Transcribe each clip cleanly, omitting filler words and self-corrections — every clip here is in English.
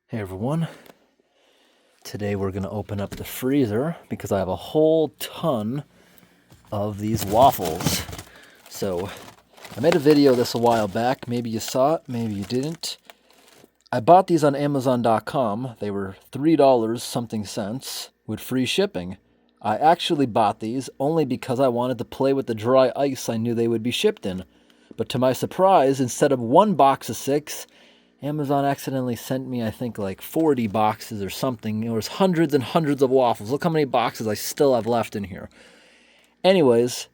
Hey everyone, today we're going to open up the freezer because I have a whole ton of these waffles. So I made a video of this a while back, maybe you saw it, maybe you didn't. I bought these on Amazon.com, they were $3 something cents with free shipping. I actually bought these only because I wanted to play with the dry ice I knew they would be shipped in. But to my surprise, instead of one box of 6, Amazon accidentally sent me, I think, like 40 boxes or something. There was hundreds and hundreds of waffles. Look how many boxes I still have left in here. Anyways,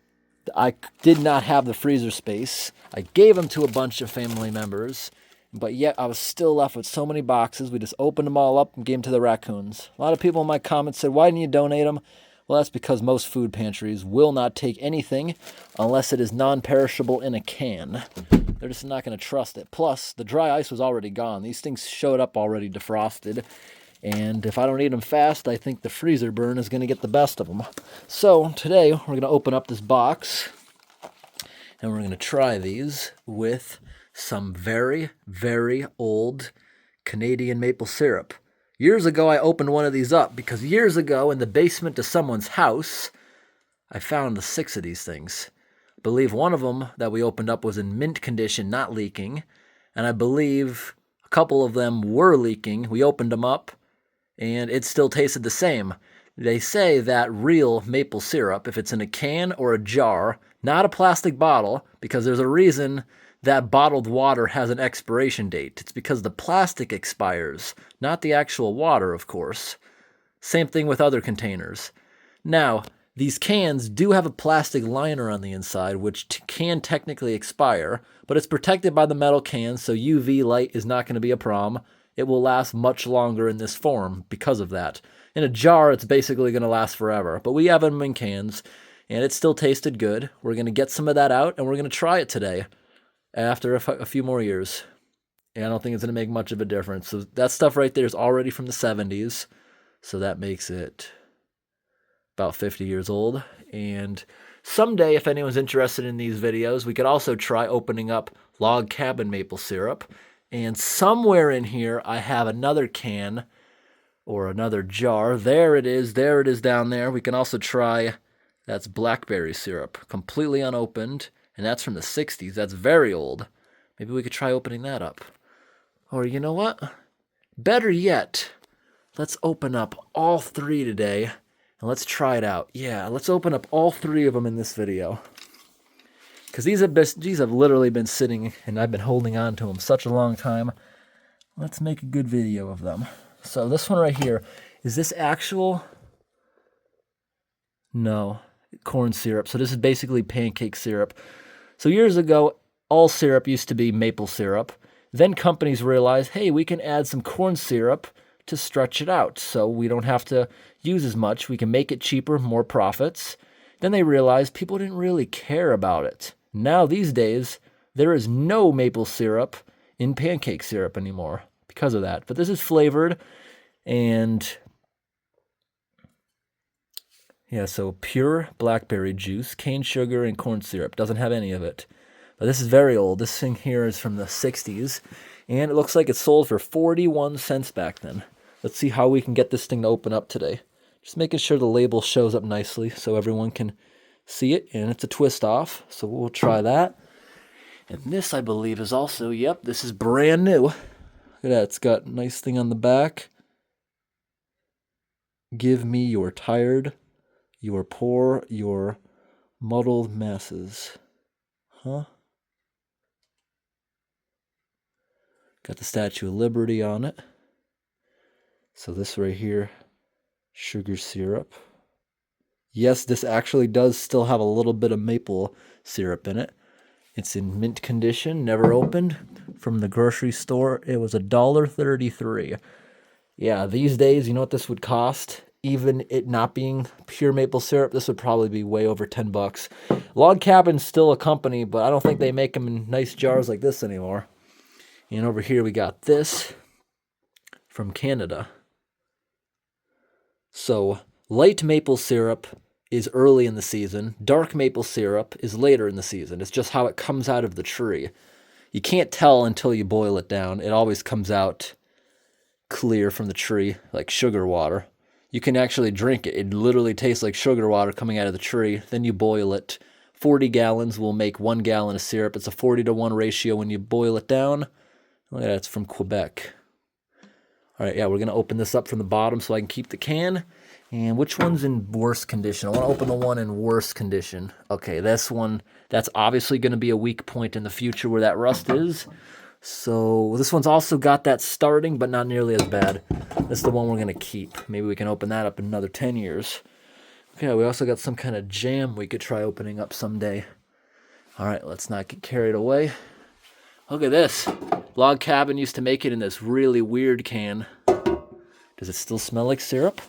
I did not have the freezer space. I gave them to a bunch of family members, but yet I was still left with so many boxes. We just opened them all up and gave them to the raccoons. A lot of people in my comments said, why didn't you donate them? Well, that's because most food pantries will not take anything unless it is non-perishable in a can. They're just not going to trust it. Plus, the dry ice was already gone. These things showed up already defrosted. And if I don't eat them fast, I think the freezer burn is going to get the best of them. So today, we're going to open up this box. And we're going to try these with some very, very old Canadian maple syrup. Years ago, I opened one of these up because years ago in the basement of someone's house, I found the 6 of these things. I believe one of them that we opened up was in mint condition, not leaking. And I believe a couple of them were leaking. We opened them up and it still tasted the same. They say that real maple syrup, if it's in a can or a jar, not a plastic bottle, because there's a reason that bottled water has an expiration date. It's because the plastic expires, not the actual water, of course. Same thing with other containers. Now, these cans do have a plastic liner on the inside, which can technically expire, but it's protected by the metal cans, so UV light is not going to be a problem. It will last much longer in this form because of that. In a jar, it's basically going to last forever, but we have them in cans, and it still tasted good. We're going to get some of that out, and we're going to try it today after a few more years. And I don't think it's going to make much of a difference. So that stuff right there is already from the 70s, so that makes it about 50 years old. And someday, if anyone's interested in these videos, we could also try opening up log cabin maple syrup. And somewhere in here, I have another can or another jar. There it is down there. We can also try, that's blackberry syrup, completely unopened. And that's from the 60s. That's very old. Maybe we could try opening that up. Or you know what? Better yet, let's open up all 3 today. And let's try it out. Yeah, let's open up all 3 of them in this video. Because these have literally been sitting, and I've been holding on to them such a long time. Let's make a good video of them. So this one right here, is this actual? No, corn syrup. So this is basically pancake syrup. So years ago, all syrup used to be maple syrup. Then companies realized, hey, we can add some corn syrup to stretch it out so we don't have to use as much. We can make it cheaper, more profits. Then they realized people didn't really care about it. Now these days, there is no maple syrup in pancake syrup anymore because of that. But this is flavored and yeah, so pure blackberry juice, cane sugar, and corn syrup. Doesn't have any of it. But this is very old. This thing here is from the 60s. And it looks like it sold for 41 cents back then. Let's see how we can get this thing to open up today. Just making sure the label shows up nicely so everyone can see it. And it's a twist off. So we'll try that. And this, I believe, is also, yep, this is brand new. Look at that. It's got a nice thing on the back. Give me your tired, your poor, your muddled masses. Huh? Got the Statue of Liberty on it. So this right here, sugar syrup. Yes, this actually does still have a little bit of maple syrup in it. It's in mint condition, never opened. From the grocery store, it was $1.33. Yeah, these days, you know what this would cost? Even it not being pure maple syrup, this would probably be way over $10. Log Cabin's still a company, but I don't think they make them in nice jars like this anymore. And over here we got this from Canada. So light maple syrup is early in the season. Dark maple syrup is later in the season. It's just how it comes out of the tree. You can't tell until you boil it down. It always comes out clear from the tree, like sugar water. You can actually drink it. It literally tastes like sugar water coming out of the tree. Then you boil it. 40 gallons will make 1 gallon of syrup. It's a 40-to-1 ratio when you boil it down. Look at that, it's from Quebec. All right, yeah, we're gonna open this up from the bottom so I can keep the can. And which one's in worse condition? I wanna open the one in worse condition. Okay, this one, that's obviously gonna be a weak point in the future where that rust is. So this one's also got that starting, but not nearly as bad. This is the one we're gonna keep. Maybe we can open that up in another 10 years. Okay, we also got some kind of jam we could try opening up someday. All right, let's not get carried away. Look at this. Log Cabin used to make it in this really weird can. Does it still smell like syrup?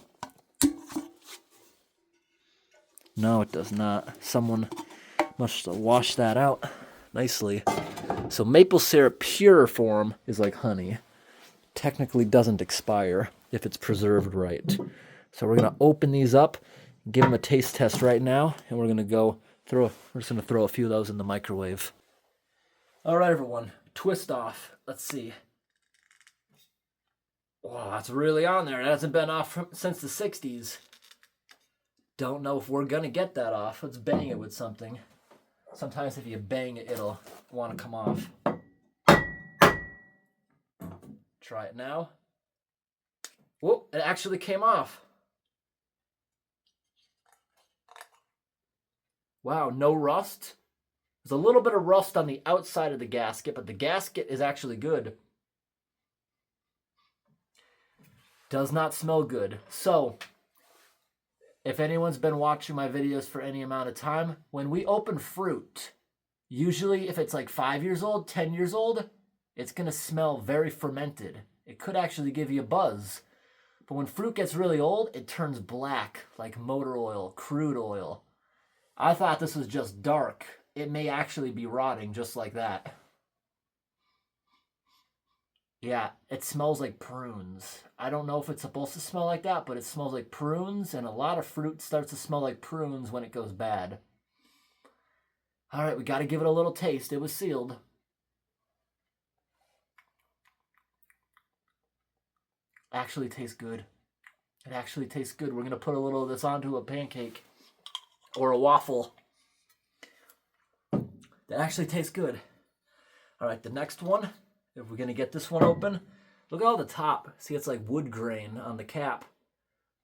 No, it does not. Someone must have washed that out nicely. So maple syrup pure form is like honey. Technically doesn't expire if it's preserved right. So we're gonna open these up, give them a taste test right now, and we're just gonna throw a few of those in the microwave. All right, everyone, twist off. Let's see. Wow, that's really on there. It hasn't been off since the 60s. Don't know if we're gonna get that off. Let's bang it with something. Sometimes if you bang it, it'll want to come off. Try it now. Whoa, it actually came off. Wow, no rust. There's a little bit of rust on the outside of the gasket, but the gasket is actually good. Does not smell good. So, if anyone's been watching my videos for any amount of time, when we open fruit, usually if it's like 5 years old, 10 years old, it's going to smell very fermented. It could actually give you a buzz. But when fruit gets really old, it turns black, like motor oil, crude oil. I thought this was just dark. It may actually be rotting just like that. Yeah, it smells like prunes. I don't know if it's supposed to smell like that, but it smells like prunes, and a lot of fruit starts to smell like prunes when it goes bad. All right, we got to give it a little taste. It was sealed. Actually tastes good. It actually tastes good. We're going to put a little of this onto a pancake or a waffle. That actually tastes good. All right, the next one. If we're going to get this one open, look at all the top. See, it's like wood grain on the cap.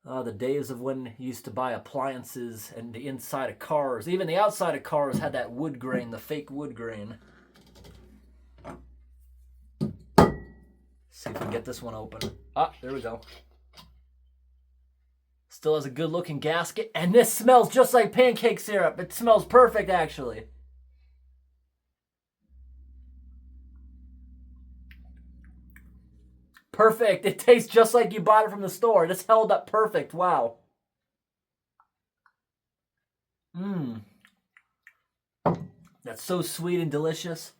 The days of when you used to buy appliances and the inside of cars, even the outside of cars had that wood grain, the fake wood grain. See if we can get this one open. Ah, there we go. Still has a good looking gasket, and this smells just like pancake syrup. It smells perfect, actually. Perfect. It tastes just like you bought it from the store. It's held up perfect. Wow. Mmm. That's so sweet and delicious.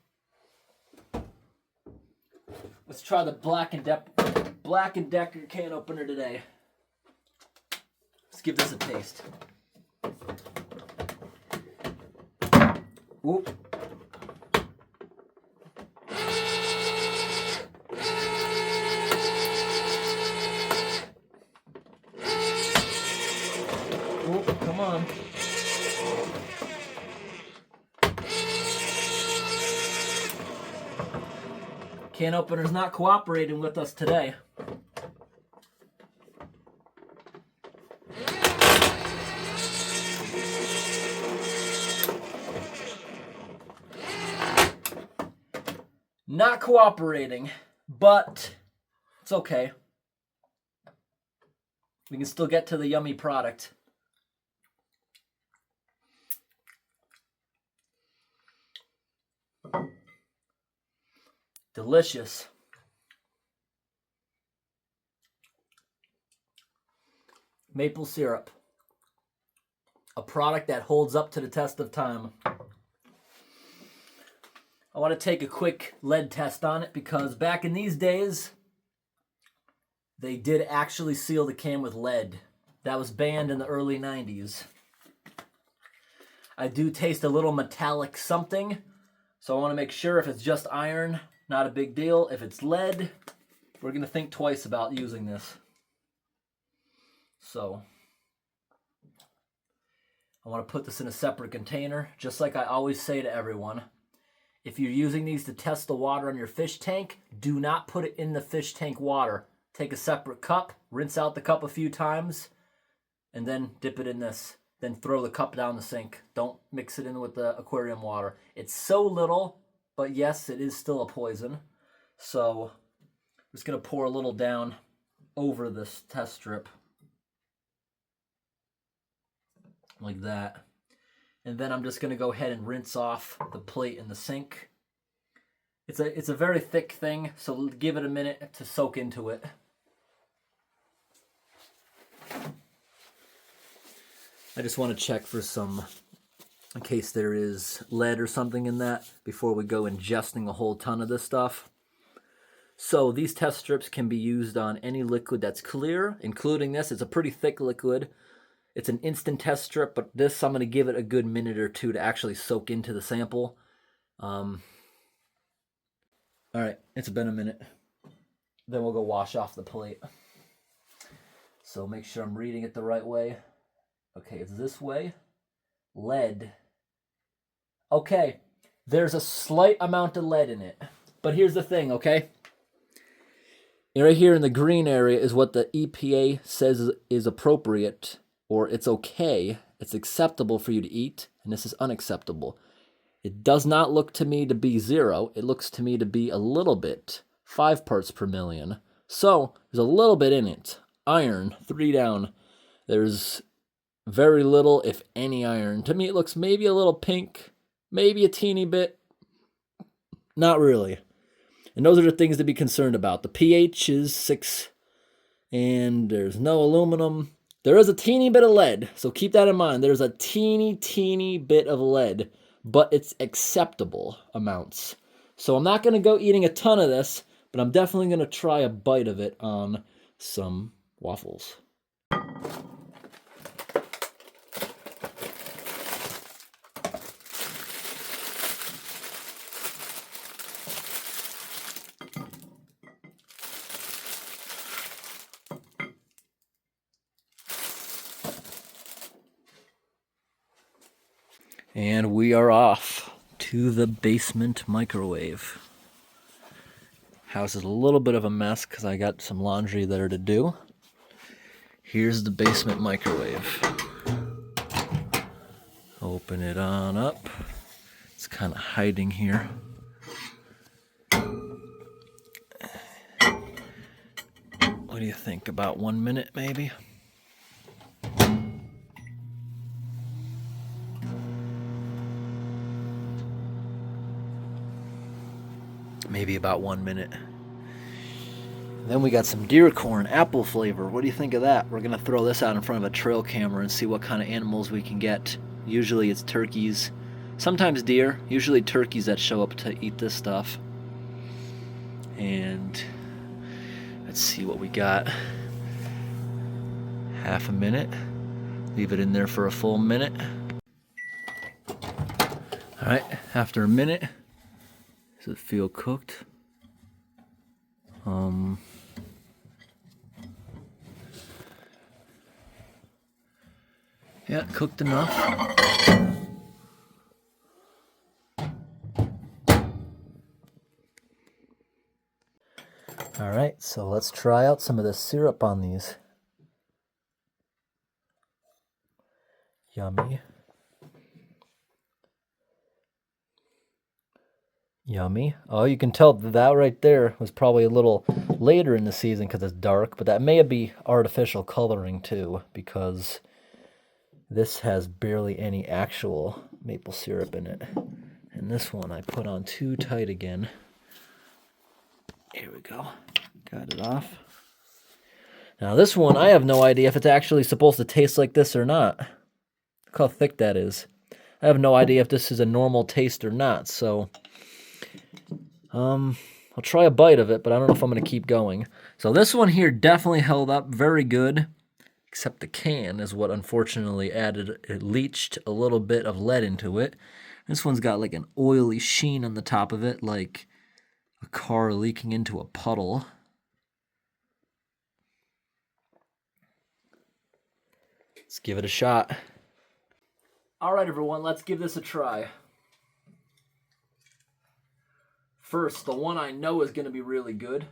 Let's try the Black & Decker can opener today. Let's give this a taste. Whoop. Come on. Can opener's not cooperating with us today. Not cooperating, but it's okay. We can still get to the yummy product. Delicious. Maple syrup. A product that holds up to the test of time. I want to take a quick lead test on it because back in these days, they did actually seal the can with lead. That was banned in the early 90s. I do taste a little metallic something, so I want to make sure if it's just iron, not a big deal. If it's lead, we're going to think twice about using this. So I want to put this in a separate container, just like I always say to everyone. If you're using these to test the water on your fish tank, do not put it in the fish tank water. Take a separate cup, rinse out the cup a few times, and then dip it in this. Then throw the cup down the sink. Don't mix it in with the aquarium water. It's so little, but yes, it is still a poison. So I'm just going to pour a little down over this test strip. Like that. And then I'm just going to go ahead and rinse off the plate in the sink. It's a very thick thing, so give it a minute to soak into it. I just want to check for some, in case there is lead or something in that, before we go ingesting a whole ton of this stuff. So these test strips can be used on any liquid that's clear, including this. It's a pretty thick liquid. It's an instant test strip, but this, I'm going to give it a good minute or two to actually soak into the sample. All right, it's been a minute. Then we'll go wash off the plate. So make sure I'm reading it the right way. Okay, it's this way. Lead. Okay, there's a slight amount of lead in it. But here's the thing, okay? Right here in the green area is what the EPA says is appropriate, or it's okay, it's acceptable for you to eat, and this is unacceptable. It does not look to me to be 0. It looks to me to be a little bit, 5 parts per million. So there's a little bit in it. Iron, 3 down. There's very little, if any, iron. To me, it looks maybe a little pink, maybe a teeny bit. Not really. And those are the things to be concerned about. The pH is 6, and there's no aluminum. There is a teeny bit of lead, so keep that in mind. There's a teeny bit of lead, but it's acceptable amounts. So I'm not going to go eating a ton of this, but I'm definitely going to try a bite of it on some waffles. And we are off to the basement microwave. House is a little bit of a mess because I got some laundry there to do. Here's the basement microwave. Open it on up. It's kind of hiding here. What do you think? About 1 minute maybe? Maybe about 1 minute. Then we got some deer corn, apple flavor. What do you think of that? We're going to throw this out in front of a trail camera and see what kind of animals we can get. Usually it's turkeys, sometimes deer, usually turkeys that show up to eat this stuff. And let's see what we got. Half a minute. Leave it in there for a full minute. All right, after a minute. Does it feel cooked? Yeah, cooked enough. All right, so let's try out some of the syrup on these. Yummy. Yummy. Oh, you can tell that right there was probably a little later in the season because it's dark, but that may be artificial coloring too, because this has barely any actual maple syrup in it. And this one I put on too tight again. Here we go. Got it off. Now this one, I have no idea if it's actually supposed to taste like this or not. Look how thick that is. I have no idea if this is a normal taste or not, so I'll try a bite of it, but I don't know if I'm going to keep going. So this one here definitely held up very good, except the can is what unfortunately it leached a little bit of lead into it. This one's got like an oily sheen on the top of it, like a car leaking into a puddle. Let's give it a shot. All right, everyone, let's give this a try. First, the one I know is going to be really good.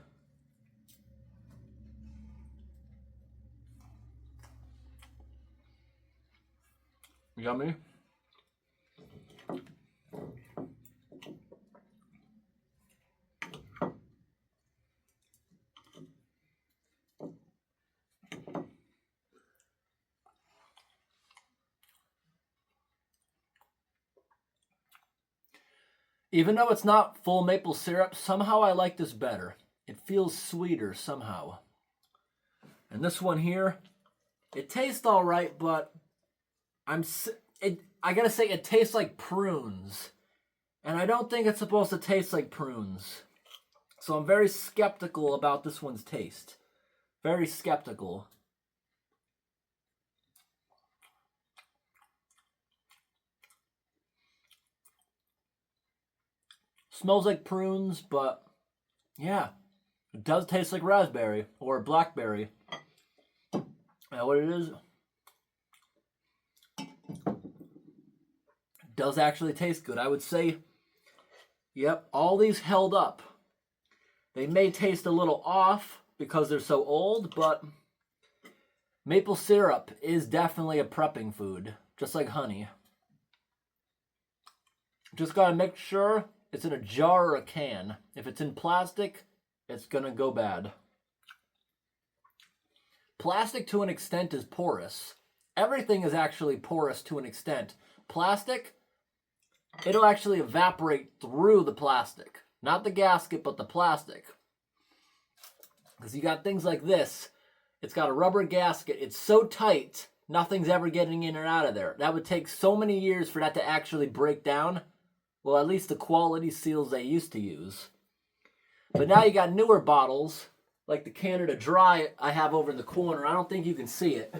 Yummy. Even though it's not full maple syrup, somehow I like this better. It feels sweeter somehow. And this one here, it tastes all right, but I gotta say it tastes like prunes. And I don't think it's supposed to taste like prunes. So I'm very skeptical about this one's taste. Very skeptical. Smells like prunes, but yeah, it does taste like raspberry or blackberry. Now what it is, it does actually taste good. I would say, yep, all these held up. They may taste a little off because they're so old, but maple syrup is definitely a prepping food, just like honey. Just gotta make sure it's in a jar or a can. If it's in plastic, it's gonna go bad. Plastic to an extent is porous. Everything is actually porous to an extent. Plastic, it'll actually evaporate through the plastic. Not the gasket, but the plastic. Because you got things like this. It's got a rubber gasket. It's so tight, nothing's ever getting in or out of there. That would take so many years for that to actually break down. Well, at least the quality seals they used to use. But now you got newer bottles, like the Canada Dry I have over in the corner. I don't think you can see it.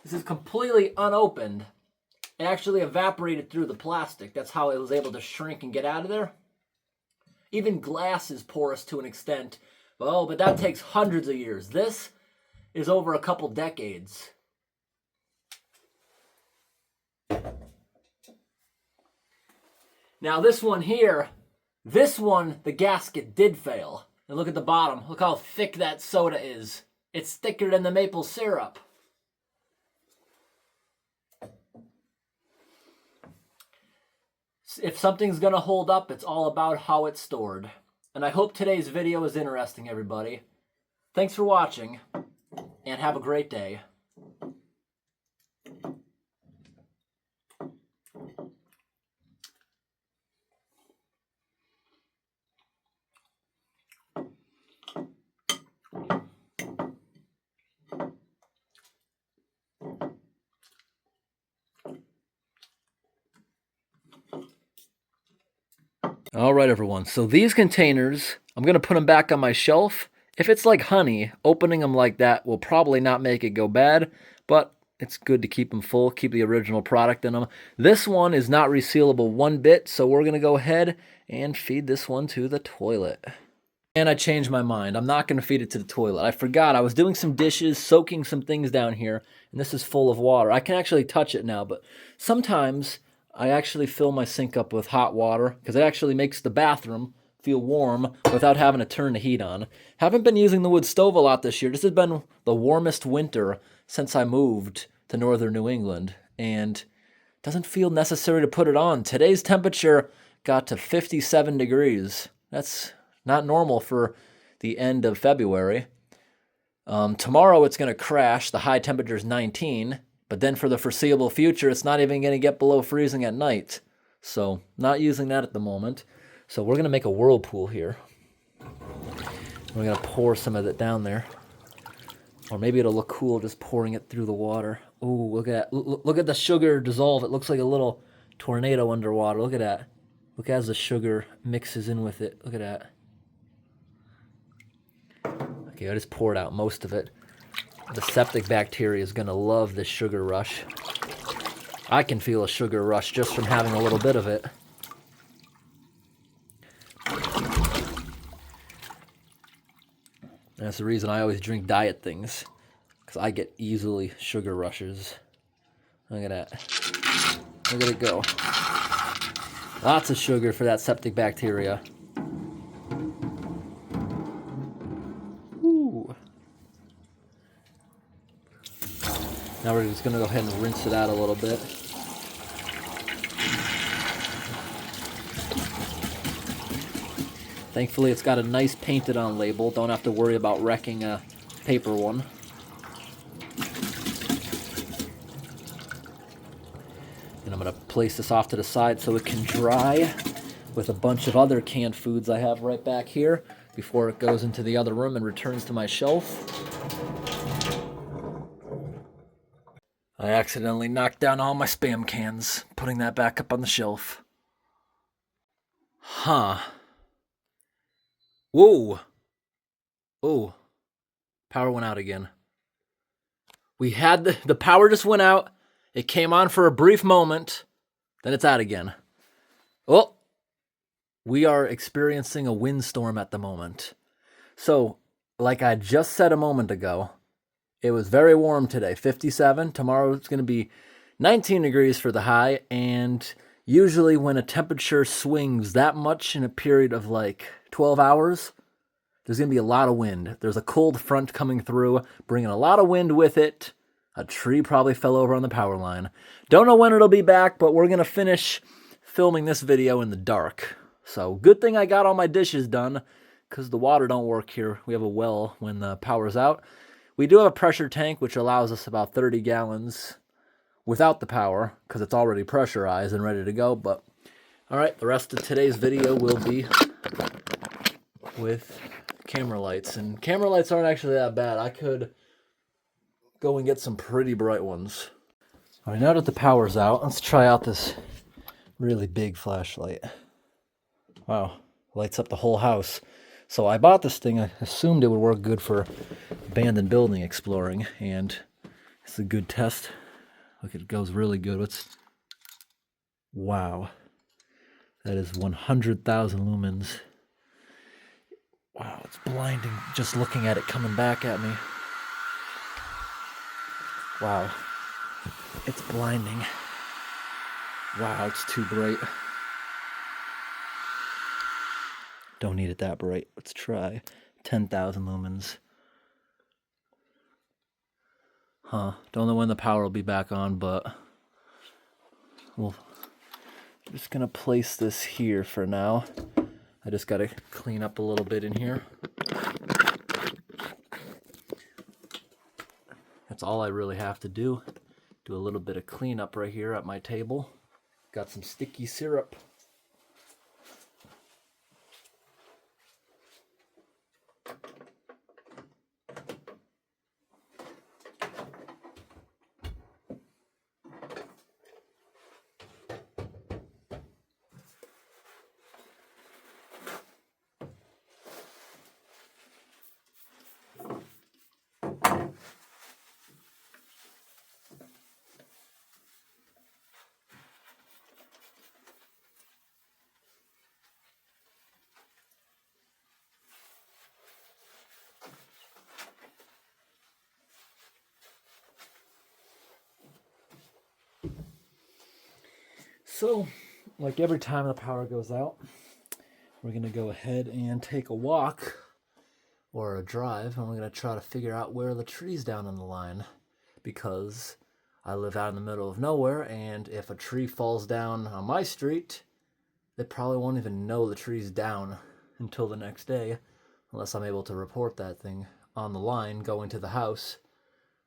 This is completely unopened. It actually evaporated through the plastic. That's how it was able to shrink and get out of there. Even glass is porous to an extent. Oh, but that takes hundreds of years. This is over a couple decades. Now this one here, the gasket did fail. And look at the bottom. Look how thick that soda is. It's thicker than the maple syrup. If something's going to hold up, it's all about how it's stored. And I hope today's video is interesting, everybody. Thanks for watching, and have a great day. All right, everyone. So these containers, I'm going to put them back on my shelf. If it's like honey, opening them like that will probably not make it go bad, but it's good to keep them full, keep the original product in them. This one is not resealable one bit, so we're going to go ahead and feed this one to the toilet. And I changed my mind. I'm not going to feed it to the toilet. I forgot. I was doing some dishes, soaking some things down here, and this is full of water. I can actually touch it now, but sometimes I actually fill my sink up with hot water because it actually makes the bathroom feel warm without having to turn the heat on. Haven't been using the wood stove a lot this year. This has been the warmest winter since I moved to northern New England, and it doesn't feel necessary to put it on. Today's temperature got to 57 degrees. That's not normal for the end of February. Tomorrow it's going to crash. The high temperature is 19. But then for the foreseeable future, it's not even going to get below freezing at night. So not using that at the moment. So we're going to make a whirlpool here. We're going to pour some of it down there. Or maybe it'll look cool just pouring it through the water. Ooh, look at that. Look at the sugar dissolve. It looks like a little tornado underwater. Look at that. Look as the sugar mixes in with it. Look at that. Okay, I just poured out most of it. The septic bacteria is going to love this sugar rush. I can feel a sugar rush just from having a little bit of it. That's the reason I always drink diet things, because I get easily sugar rushes. Look at that. Look at it go. Lots of sugar for that septic bacteria. Ooh. Now we're just going to go ahead and rinse it out a little bit. Thankfully, it's got a nice painted on label. Don't have to worry about wrecking a paper one. And I'm going to place this off to the side so it can dry with a bunch of other canned foods I have right back here before it goes into the other room and returns to my shelf. I accidentally knocked down all my Spam cans, putting that back up on the shelf. Huh. Whoa. Oh. Power went out again. We had the power just went out. It came on for a brief moment. Then it's out again. Oh. We are experiencing a windstorm at the moment. So, like I just said a moment ago, it was very warm today, 57. Tomorrow it's going to be 19 degrees for the high, and usually when a temperature swings that much in a period of like 12 hours, there's going to be a lot of wind. There's a cold front coming through, bringing a lot of wind with it. A tree probably fell over on the power line. Don't know when it'll be back, but we're going to finish filming this video in the dark. So good thing I got all my dishes done, because the water don't work here. We have a well when the power's out. We do have a pressure tank, which allows us about 30 gallons without the power, because it's already pressurized and ready to go. But, all right, the rest of today's video will be with camera lights. And camera lights aren't actually that bad. I could go and get some pretty bright ones. All right, now that the power's out, let's try out this really big flashlight. Wow, lights up the whole house. So I bought this thing. I assumed it would work good for abandoned building exploring, and it's a good test. Look, it goes really good. Wow. That is 100,000 lumens. Wow, it's blinding just looking at it coming back at me. Wow. It's blinding. Wow, it's too bright. Don't need it that bright. Let's try 10,000 lumens. Huh. Don't know when the power will be back on, but I'm just going to place this here for now. I just got to clean up a little bit in here. That's all I really have to do. Do a little bit of cleanup right here at my table. Got some sticky syrup. So, like every time the power goes out, we're going to go ahead and take a walk or a drive, and we're going to try to figure out where the tree's down on the line, because I live out in the middle of nowhere, and if a tree falls down on my street, they probably won't even know the tree's down until the next day, unless I'm able to report that thing on the line going to the house,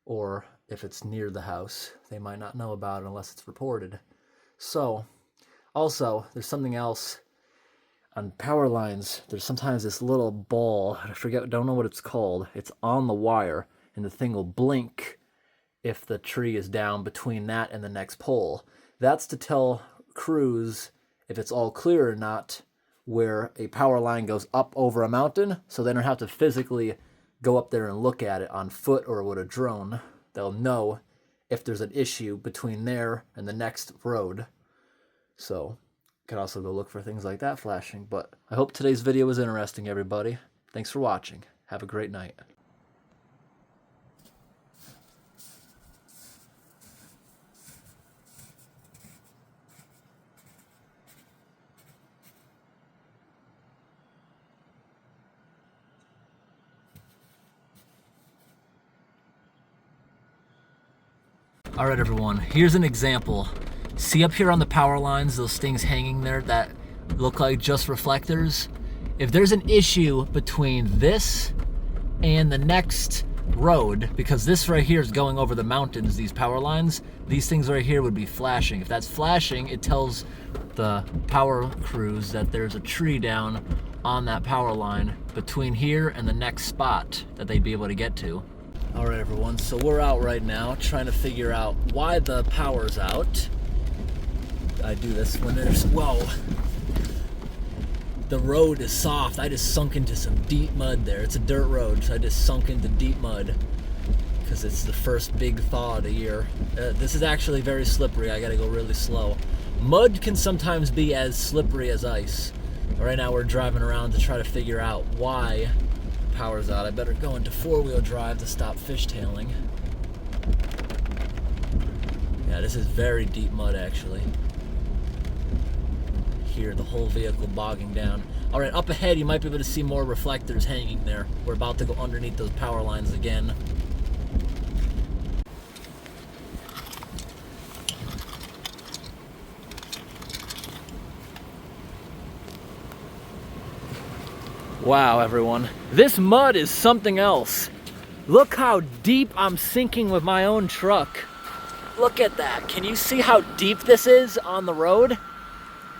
or if it's near the house, they might not know about it unless it's reported. So, also, there's something else on power lines. There's sometimes this little ball, don't know what it's called. It's on the wire, and the thing will blink if the tree is down between that and the next pole. That's to tell crews if it's all clear or not, where a power line goes up over a mountain, so they don't have to physically go up there and look at it on foot or with a drone. They'll know if there's an issue between there and the next road. So, you can also go look for things like that flashing. But I hope today's video was interesting, everybody. Thanks for watching. Have a great night. All right, everyone, here's an example. See up here on the power lines, those things hanging there that look like just reflectors? If there's an issue between this and the next road, because this right here is going over the mountains, these power lines, these things right here would be flashing. If that's flashing, it tells the power crews that there's a tree down on that power line between here and the next spot that they'd be able to get to. All right, everyone, so we're out right now trying to figure out why the power's out. I do this when there's, whoa, the road is soft. I just sunk into some deep mud there. It's a dirt road, so I just sunk into deep mud because it's the first big thaw of the year. This is actually very slippery. I gotta go really slow. Mud can sometimes be as slippery as ice. Right now we're driving around to try to figure out why the power's out. I better go into four-wheel drive to stop fishtailing. Yeah, this is very deep mud actually. Here, the whole vehicle bogging down. All right, up ahead you might be able to see more reflectors hanging there. We're about to go underneath those power lines again. Wow, everyone, this mud is something else. Look how deep I'm sinking with my own truck. Look at that. Can you see how deep this is on the road?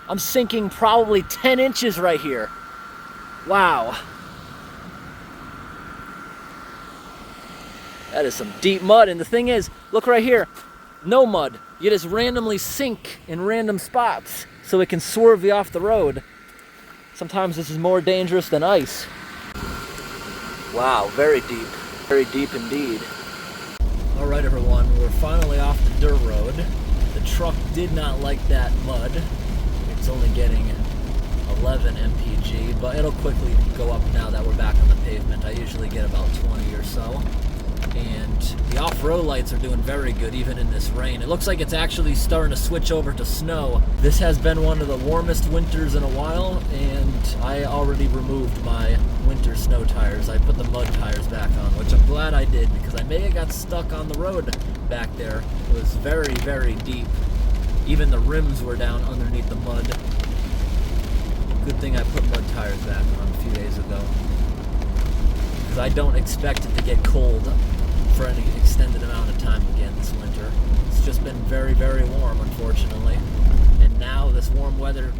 I'm sinking probably 10 inches right here. Wow. That is some deep mud. And the thing is, look right here, no mud. You just randomly sink in random spots so it can swerve you off the road. Sometimes this is more dangerous than ice. Wow, very deep indeed. All right, everyone, we're finally off the dirt road. The truck did not like that mud. It's only getting 11 mpg, but it'll quickly go up now that we're back on the pavement. I usually get about 20 or so. And the off-road lights are doing very good even in this rain. It looks like it's actually starting to switch over to snow. This has been one of the warmest winters in a while, and I already removed my winter snow tires. I put the mud tires back on, which I'm glad I did because I may have got stuck on the road back there. It was very, very deep. Even the rims were down underneath the mud. Good thing I put mud tires back on a few days ago. Because I don't expect it to get cold for any extended amount of time again this winter. It's just been very, very warm, unfortunately. And now this warm weather,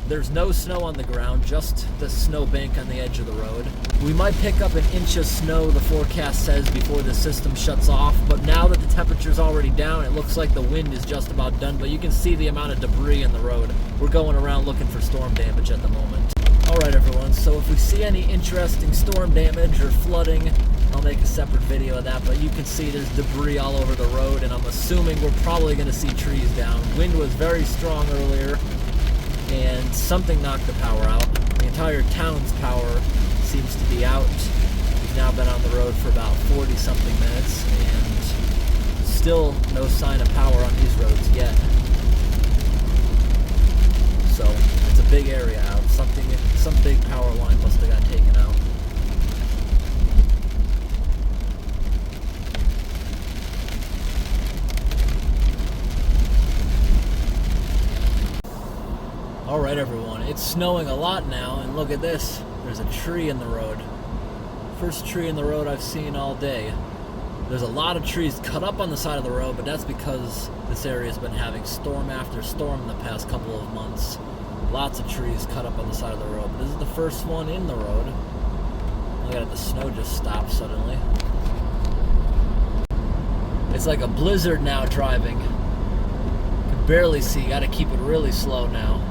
there's no snow on the ground, just the snow bank on the edge of the road. We might pick up an inch of snow, the forecast says, before the system shuts off, but now that the temperature's already down, it looks like the wind is just about done, but you can see the amount of debris in the road. We're going around looking for storm damage at the moment. All right, everyone, so if we see any interesting storm damage or flooding, I'll make a separate video of that, but you can see there's debris all over the road, and I'm assuming we're probably going to see trees down. Wind was very strong earlier, and something knocked the power out. The entire town's power seems to be out. We've now been on the road for about 40-something minutes, and still no sign of power on these roads yet. So it's a big area out. Some big power line must have got taken out. All right, everyone, it's snowing a lot now, and look at this. There's a tree in the road. First tree in the road I've seen all day. There's a lot of trees cut up on the side of the road, but that's because this area's been having storm after storm in the past couple of months. Lots of trees cut up on the side of the road, but this is the first one in the road. Look at it, the snow just stopped suddenly. It's like a blizzard now driving. You can barely see, gotta keep it really slow now.